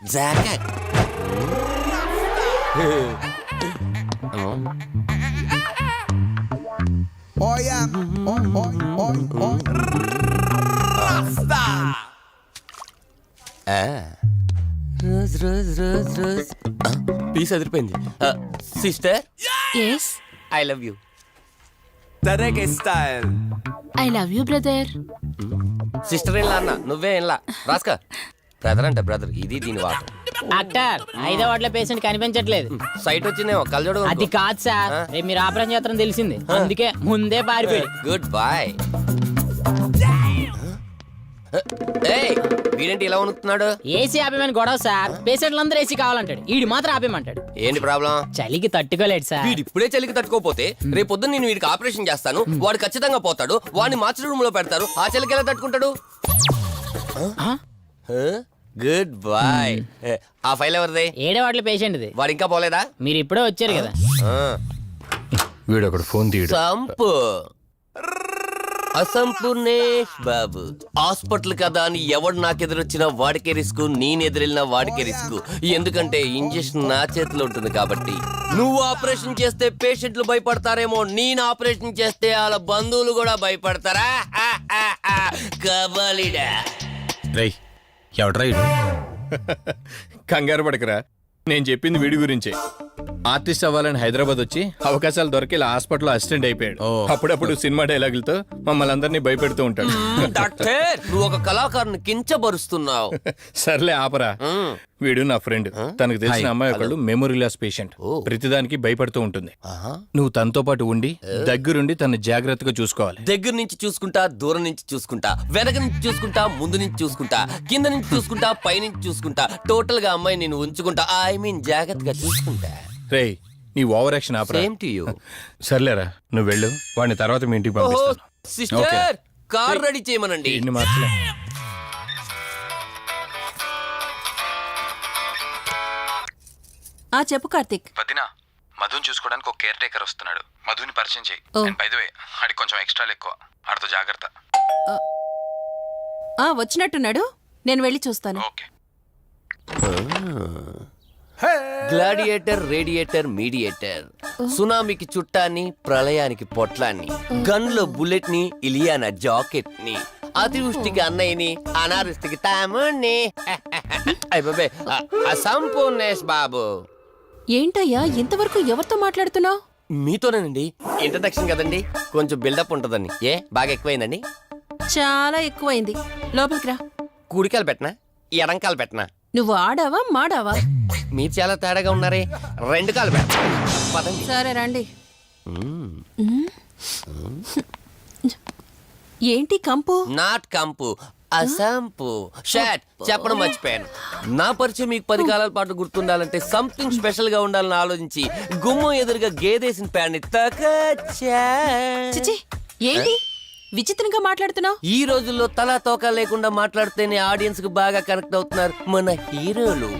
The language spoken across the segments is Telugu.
Jacket. Rose rose rose rose. Piece అదిరిపోయింది. Sister, yes I love you. Tarek style. I love you brother. Sister ఏం అన్న, నువ్వే ఏం రాస్కా. బ్రదర్ అంటే బ్రదర్, ఇది దీని వాట. డాక్టర్ 5వ వార్డులో పేషెంట్ కనిపించట్లేదు. సైట్ వచ్చిందేమో, కళ్ళజోడు. అది కాదు సార్, రేపు మీరు ఆపరేషన్ చేస్తారని తెలిసింది, అందుకే ముందే పారిపోయి. Good boy. వీడేంటి ఇలా ఉనుకుతున్నాడు? ఏసీ ఆపేమని గొడవ సార్. పేషెంట్లు అందరూ ఏసీ కావాలంటాడు, ఈడు మాత్రం ఆపేమంటాడు. ఏంటి ప్రాబ్లం? చలికి తట్టుకోలేడు సార్. వీడు ఇప్పుడే చలికి తట్టుకోపోతే రేపు పొద్దున్న నేను వీడికి ఆపరేషన్ చేస్తాను, వాడు ఖచ్చితంగా పోతాడు, వాడిని మార్చి రూమ్ లో పెడతారు. ఆ చలికి ఎలా తట్టుకుంటాడు? Good boy. ఆ ఫైల్ ఎవరిది? 7వ వార్డులో పేషెంట్ది. వాడు ఇంకా పోలేదా? మీరు ఇప్పుడే వచ్చారు కదా. వీడొకడు ఫోన్ తీయడు. సంపు అసంపూర్ణేష్ బాబు. హాస్పిటల్ కదా అని ఎవడు నాకెదురొచ్చినా వాడికే రిస్క్, నేనెదురెళ్ళినా వాడికే రిస్క్. ఎందుకంటే ఇంజెక్షన్ నా చేతిలో ఉంటుంది కాబట్టి. నువ్వు ఆపరేషన్ చేస్తే పేషెంట్లు భయపడతారేమో, నేను ఆపరేషన్ చేస్తే వాళ్ళ బంధువులు కూడా భయపడతారా? కబాలిడా. రై ఎవడ్రా ఇడు? కంగారు పడకరా, నేను చెప్పింది వీడి గురించే. ఆర్టిస్ట్ అవ్వాలని హైదరాబాద్ వచ్చి అవకాశాలు దొరికి ఇలా హాస్పిటల్లో అసిస్టెంట్ అయిపోయాడు. అప్పుడప్పుడు సినిమా డైలాగులతో మమ్మల్ని అందరినీ భయపెడుతూ ఉంటాడు. డాక్టర్, నువ్వు ఒక కళాకారుని కించబరుస్తున్నావు. సర్లే ఆపరా. వీడు నా ఫ్రెండ్. తనకు తెలిసిన అమ్మాయి ఒకళ్ళు మెమొరీ లాస్ పేషెంట్. ప్రతిదానికి భయపడుతూ ఉంటుంది. నువ్వు తనతో పాటు ఉండి దగ్గరుండి తను జాగ్రత్తగా చూసుకోవాలి. దగ్గర నుంచి చూసుకుంటా, దూరం నుంచి చూసుకుంటా, వెనక నుంచి చూసుకుంటా, ముందు నుంచి చూసుకుంటా, కింద నుంచి చూసుకుంటా, పై నుంచి చూసుకుంటా, టోటల్ గా అమ్మాయి నేను ఉంచుకుంటా. ఐ మీన్ జాగ్రత్తగా చూసుకుంటా. రేయ్, నీ over action opera. Same to you. సర్లేరా, నువ్వు వెళ్ళు. వాడిని తర్వాత మీ ఇంటికి పంపిస్తాను. సిస్టర్, కార్ రెడీ చేయమనండి. ఇన్ని మార్చలే. చెప్పు కార్తిక్. వదినా, మధుని చూసుకోవడానికి ఒక కేర్ టేకర్ వస్తున్నాడు. మధుని పరిచయం చేయి. బై ది వే, ఆడికి కొంచెం ఎక్స్ట్రాలు ఎక్కువ, ఆడితో జాగ్రత్త. వచ్చినట్టున్నాడు, నేను వెళ్ళి చూస్తాను. ఓకే. Gladiator, radiator, mediator. సునామీకి చుట్టాన్ని, ప్రళయానికి పొట్లాన్ని, గన్లో బుల్లెట్ ని, ఇలియానా జాకెట్ ని, అతివృష్టికి అన్నయ్యని, అనావృష్టికి తమ్ముణ్ణి. అసంపూర్ణేష్ బాబు. ఏంటయ్యా ఇంతవరకు ఎవరితో మాట్లాడుతున్నావు? మీతోనేనండి. ఇంట్రడక్షన్ కదండి, కొంచెం బిల్డప్ ఉంటుందని. బాగా ఎక్కువైందండి? చాలా ఎక్కువైంది. లోపలికి రా. కుడికాలు పెట్టనా, ఎడంకాలు పెట్టనా? నువ్వు ఆడావా మాడావా? మీరు చాలా తేడాగా ఉన్నారే. 2 కాలు పెట్ట. పదండి. సరే రండి. ఏంటి కంపు? నాట్ కంపు, అసంపు. షాట్ చెప్పడం మర్చిపోయాను. నా పరిచయం మీకు 10 కాలాల పాటు గుర్తుండాలంటే సంథింగ్ స్పెషల్ గా ఉండాలని ఆలోచించి గుమ్మం ఎదురుగా గేదేసిన ప్యాడ్ని తకచ్చా. చిచి, ఏంటి విచిత్రంగా మాట్లాడుతున్నావు? ఈ రోజుల్లో తలా తోక లేకుండా మాట్లాడితేనే ఆడియన్స్ కు బాగా కనెక్ట్ అవుతున్నారు మన హీరోలు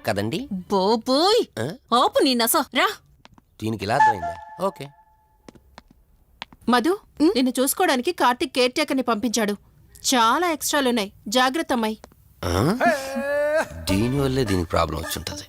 కదండి. బోబోయ్, ఆపు నీ నస. రా. దీనికి ఇలా అర్థమైందా? ఓకే. మధు, నిన్ను చూసుకోవడానికి కార్తిక్ కేర్ టేకర్ ని పంపించాడు. చాలా ఎక్స్ట్రాలున్నాయి, జాగ్రత్త అమ్మాయి. దీనివల్లే దీనికి ప్రాబ్లం వచ్చుంటది.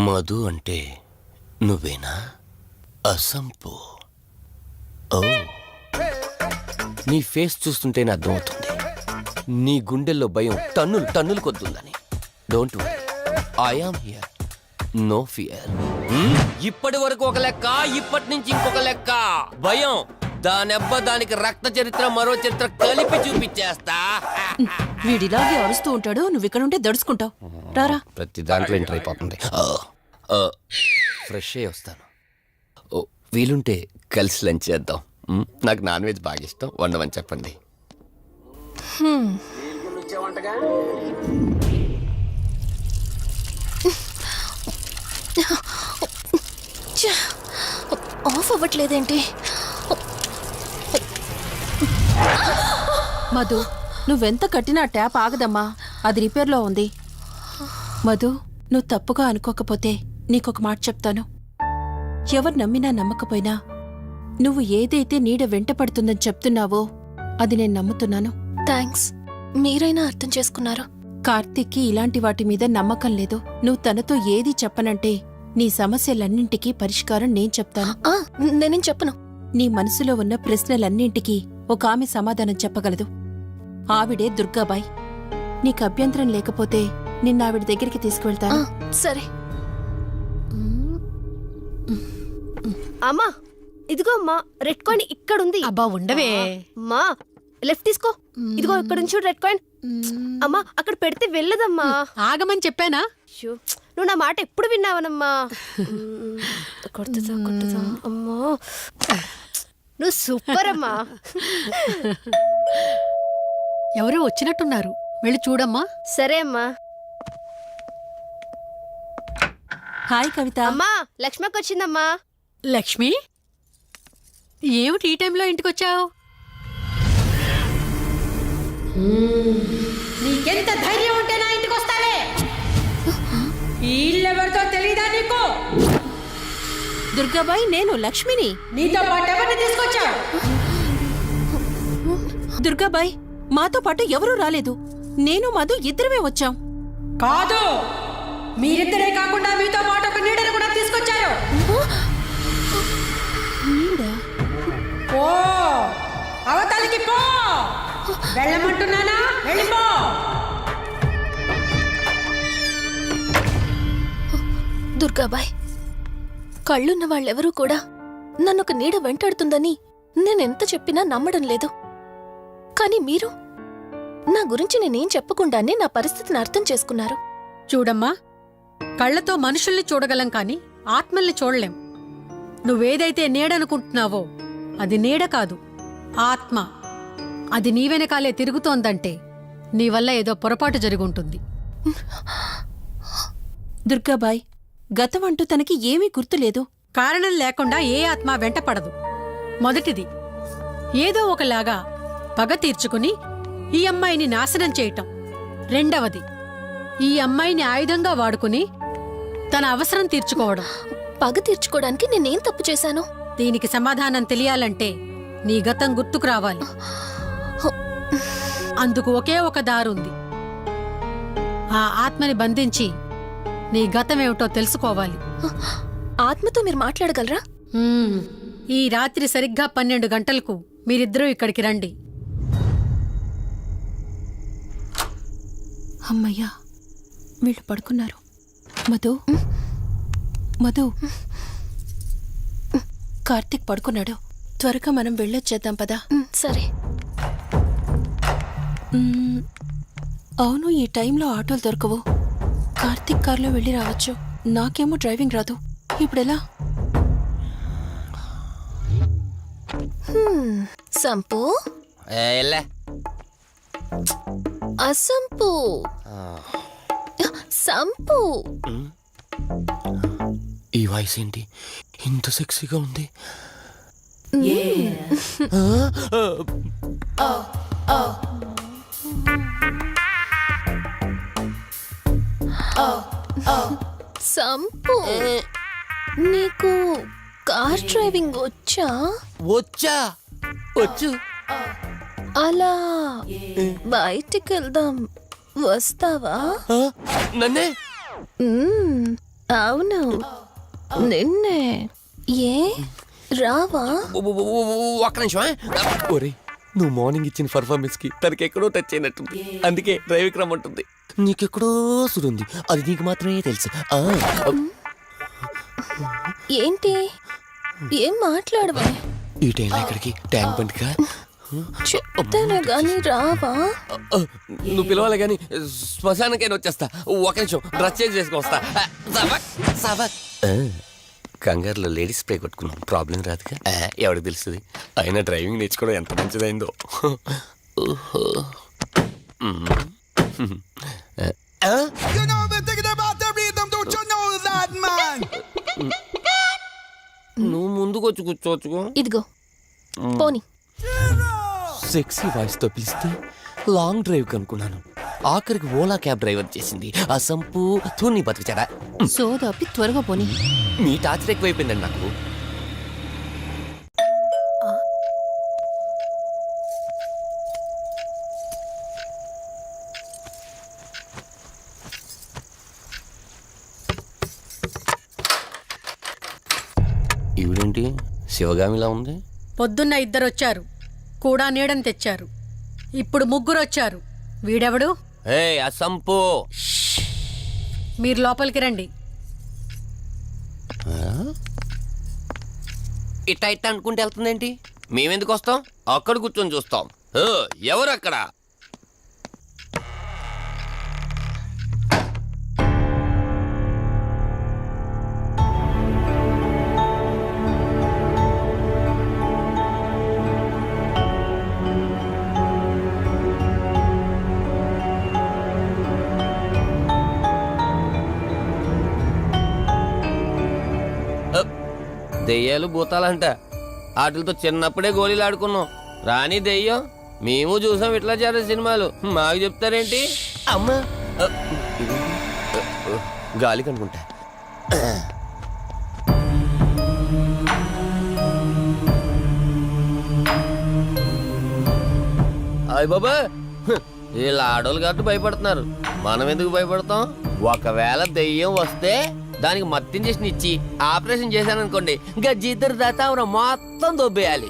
మధు అంటే నువ్వేనా? అసంపు. ఓ, నీ ఫేస్ చూస్తుంటేనే అర్థమవుతుంది నీ గుండెల్లో భయం టన్నులు టన్నులు కొద్దుందని. Don't worry, I am here, no fear. ఇప్పటి వరకు ఒక లెక్క, ఇప్పటి నుంచి ఇంకొక లెక్క. భయం దానెబ్బ, దానికి రక్త చరిత్ర, మరో చరిత్ర కలిపి చూపించేస్తా. వీడిలాగే అరుస్తూ ఉంటాడు, నువ్వు ఇక్కడ ఉంటే దడుచుకుంటావు. రారా. ప్రతి దాంట్లో ఎంటర్ అయిపోతుంది. ఫ్రెష్ అయ్యి వస్తాను. వీలుంటే కలిసి లంచ్ చేద్దాం. నాకు నాన్ వెజ్ బాగా ఇష్టం, వండమని చెప్పండి. ఆఫ్ అవ్వట్లేదేంటి? మధు, నువ్వెంత కట్టినా ట్యాప్ ఆగదమ్మా, అది రిపేర్లో ఉంది. మధు, నువ్వు తప్పుగా అనుకోకపోతే నీకొక మాట చెప్తాను. ఎవరు నమ్మినా నమ్మకపోయినా నువ్వు ఏదైతే నీడ వెంట పడుతుందని చెప్తున్నావో అది నేను నమ్ముతున్నాను. థ్యాంక్స్, మీరైనా అర్థం చేసుకున్నారు. కార్తీక్కి ఇలాంటి వాటి మీద నమ్మకం లేదు. నువ్వు తనతో ఏది చెప్పనంటే నీ సమస్యలన్నింటికీ పరిష్కారం నేను చెప్తాను. నేనేం చెప్పను. నీ మనసులో ఉన్న ప్రశ్నలన్నింటికీ ఒక ఆమె సమాధానం చెప్పగలదు. ఆవిడే దుర్గాబాయ్. నీకు అభ్యంతరం లేకపోతే నిన్నావిడ దగ్గరికి తీసుకువెళ్తాను. సరే. అమ్మా ఇదిగో అమ్మా, రెడ్ కాయిన్ ఇక్కడ ఉంది. అబ్బా ఉండవే. అమ్మా లెఫ్ట్ తీసుకో. ఇదిగో ఇక్కడ నుంచి రెడ్ కాయిన్. అమ్మా అక్కడ పెడితే వెళ్ళదమ్మా. ఆగమని చెప్పానా? అయ్యో, నువ్వు నా మాట ఎప్పుడు విన్నావనమ్మా. కొడుతుందా కొడుతుందా. అమ్మా నువ్వు సూపర్ అమ్మా. ఎవరో వచ్చినట్టున్నారు, వెళ్ళి చూడమ్మా. సరే అమ్మా. హాయ్ కవిత. అమ్మా లక్ష్మకి వచ్చిందమ్మా. లక్ష్మి, ఏమిటి ఈ టైంలో ఇంటికొచ్చావు? నీకెంత ధైర్యం ఉంటే నా ఇంటికి వస్తావే? ఈ ఇల్లెవరితో తెలీదా నీకు? దుర్గాబాయ్, నేను లక్ష్మిని. నీతో పాటు ఎవరిని తీసుకొచ్చావు? దుర్గాబాయ్, మాతో పాటు ఎవరూ రాలేదు. నేను మధు ఇద్దరమే వచ్చాం. కాదు, మీరిద్దరే కాకుండా మీతో పాటు ఒక నీడను కూడా తీసుకొచ్చారు. ఓ అవతలికి పో. వెళ్ళమంటున్నానా? వెళ్ళిపో. దుర్గాబాయ్, కళ్ళున్న వాళ్ళెవరూ కూడా నన్ను ఒక నీడ వెంటాడుతుందని నేనెంత చెప్పినా నమ్మడం లేదు. కానీ మీరు నా గురించి నేనేం చెప్పకుండానే నా పరిస్థితిని అర్థం చేసుకున్నారు. చూడమ్మా, కళ్ళతో మనుషుల్ని చూడగలం కాని ఆత్మల్ని చూడలేం. నువ్వేదైతే నీడనుకుంటున్నావో అది నీడ కాదు, ఆత్మ. అది నీ వెనకాలే తిరుగుతోందంటే నీ వల్ల ఏదో పొరపాటు జరుగుంటుంది. దుర్గాబాయ్, గతం అంటూ తనకి ఏమీ గుర్తులేదు. కారణం లేకుండా ఏ ఆత్మ వెంటపడదు. మొదటిది, ఏదో ఒకలాగా పగ తీర్చుకుని ఈ అమ్మాయిని నాశనం చేయటం. రెండవది, ఈ అమ్మాయిని ఆయుధంగా వాడుకుని తన అవసరం తీర్చుకోవడం. పగ తీర్చుకోవడానికి నేనేం తప్పు చేశాను? దీనికి సమాధానం తెలియాలంటే నీ గతం గుర్తుకు రావాలి. అందుకు ఒకే ఒక దారుంది. ఆ ఆత్మని బంధించి నీ గతమేమిటో తెలుసుకోవాలి. ఆత్మతో మీరు మాట్లాడగలరా? ఈ రాత్రి సరిగ్గా 12 గంటలకు మీరిద్దరూ ఇక్కడికి రండి. అమ్మయ్యా, వీళ్ళు పడుకున్నారు. మధు, మధు, కార్తీక్ పడుకున్నాడు. త్వరగా మనం వెళ్ళొచ్చేద్దాం పదా. సరే. అవును, ఈ టైంలో ఆటోలు దొరకవు. కార్తీక్ కార్లో వెళ్ళి రావచ్చు. నాకేమో డ్రైవింగ్ రాదు. ఇప్పుడెలా? సంపు, ఎలా అసంపు, సంపు. ఈ వాయిస్ ఏంటి ఇంత సెక్సీగా ఉంది? సంపు, నీకు కార్ డ్రైవింగ్ వచ్చా? వచ్చా, వచ్చు. అలా బయటికి వెళ్దాం, వస్తావా? నన్నే? అవును, నిన్నే. ఏ రావా? ఒక్క నిమిషం. ఒరే, నువ్వు మార్నింగ్ ఇచ్చిన పర్ఫార్మెన్స్ కి తనకి ఎక్కడో టచ్ అయినట్టుంది. అందుకే డ్రైవింగ్ రమ్మంటుంది. నీకెక్కడో సుడుంది, అది నీకు మాత్రమే తెలుసు. ఏంటి, ఏం మాట్లాడవా? ఈ టైంలో ఇక్కడికి ట్యాంక్ బండ్కా? చెప్తాను గాని రావా? నువ్వు పిలవాలి కానీ శ్మశానకైనా వచ్చేస్తా. ఒక నిమిషం డ్రెస్ చేంజ్ చేసుకుని వస్తా. కంగారులో లేడీస్ స్ప్రే కొట్టుకున్నాం, ప్రాబ్లం రాదుగా. ఎవరికి తెలుస్తుంది? అయినా డ్రైవింగ్ నేర్చుకోవడం ఎంత మంచిదైందో. నువ్వు ముందుకు వచ్చి కూర్చోవచ్చుకో. ఇదిగో పోనీ. సెక్సీ వాయిస్ తో పిలిస్తే లాంగ్ డ్రైవ్ కనుక్కున్నాను. ఆఖరికి ఓలా క్యాబ్ డ్రైవర్ చేసింది ఆ సంపు. తూని బతికిచాడా? సోదాపి త్వరగా పోనీ. మీ టార్చర్ ఎక్కువైపోయిందండి నాకు. ఈవిడేంటి శివగామిలా ఉంది? పొద్దున్న 2 వచ్చారు, కూడా నీడని తెచ్చారు. ఇప్పుడు 3 వచ్చారు. వీడెవడు? ఏ అసంపు! మీరు లోపలికి రండి. ఇట్ట ఇట్ట అనుకుంటే వెళ్తుందేంటి? మేమెందుకు వస్తాం? అక్కడ కూర్చొని చూస్తాం. ఎవరు అక్కడ? దెయ్యాలు భూతాలంట. వాటితో చిన్నప్పుడే గోళీలు ఆడుకున్నాం. రాని దెయ్యం మేము చూసాం ఇట్లా చేరే సినిమాలు. మాకు చెప్తారేంటి? అమ్మా గాలి కనుకుంటా. అయ్య బాబా, వీళ్ళ ఆడోళ్ళు కాబట్టి భయపడుతున్నారు. మనం ఎందుకు భయపడతాం? ఒకవేళ దెయ్యం వస్తే దానికి మత్తి ఇంజెక్షన్ ఇచ్చి ఆపరేషన్ చేశాననుకోండి, ఇంకా జీతరు దాతావరం మొత్తం దొబ్బేయాలి.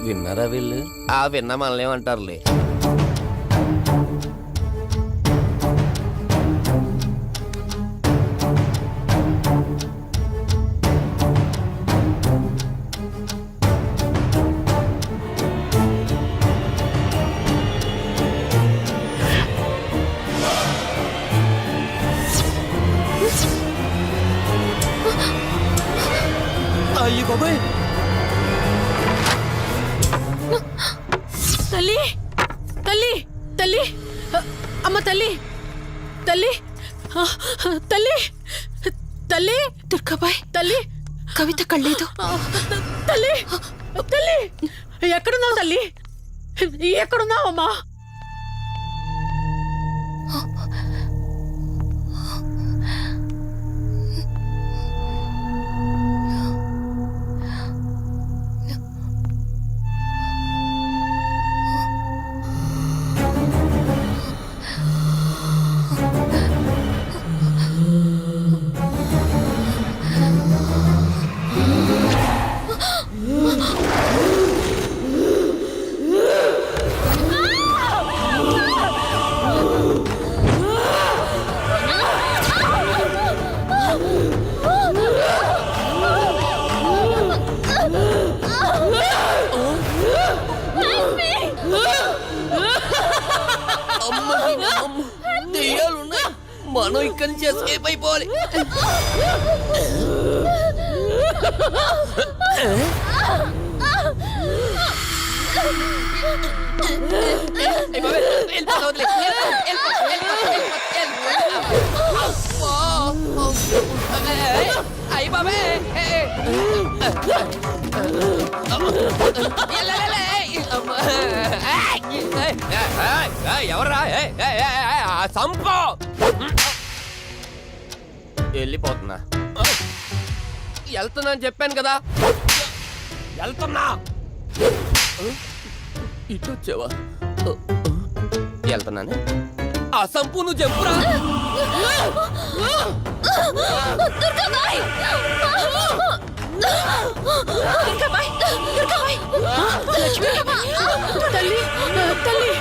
విన్నారా వీళ్ళు? విన్నా మనల్ని ఏమంటారులే. అయ్యి బాబాయ్, తల్లి తల్లి తల్లి అమ్మ తల్లి తల్లి తల్లి తల్లి దుర్గాబాయ్, తల్లి కవిత కళ్ళేదు. తల్లి తల్లి ఎక్కడున్నావు తల్లి? ఎక్కడున్నావు అమ్మా? దెయ్యాలున్నాయి, మనం ఇక్కడి నుంచి ఎస్కేప్ అయిపోవాలి. ఎవర్రా? సంపో! వెళ్ళిపోతున్నా. వెళ్తున్నా అని చెప్పాను కదా. వెళ్తున్నా. ఇటు వచ్చావా? వెళ్తున్నాను. ఆ సంపు నువ్వు చెప్పురా. తల్లి తల్లి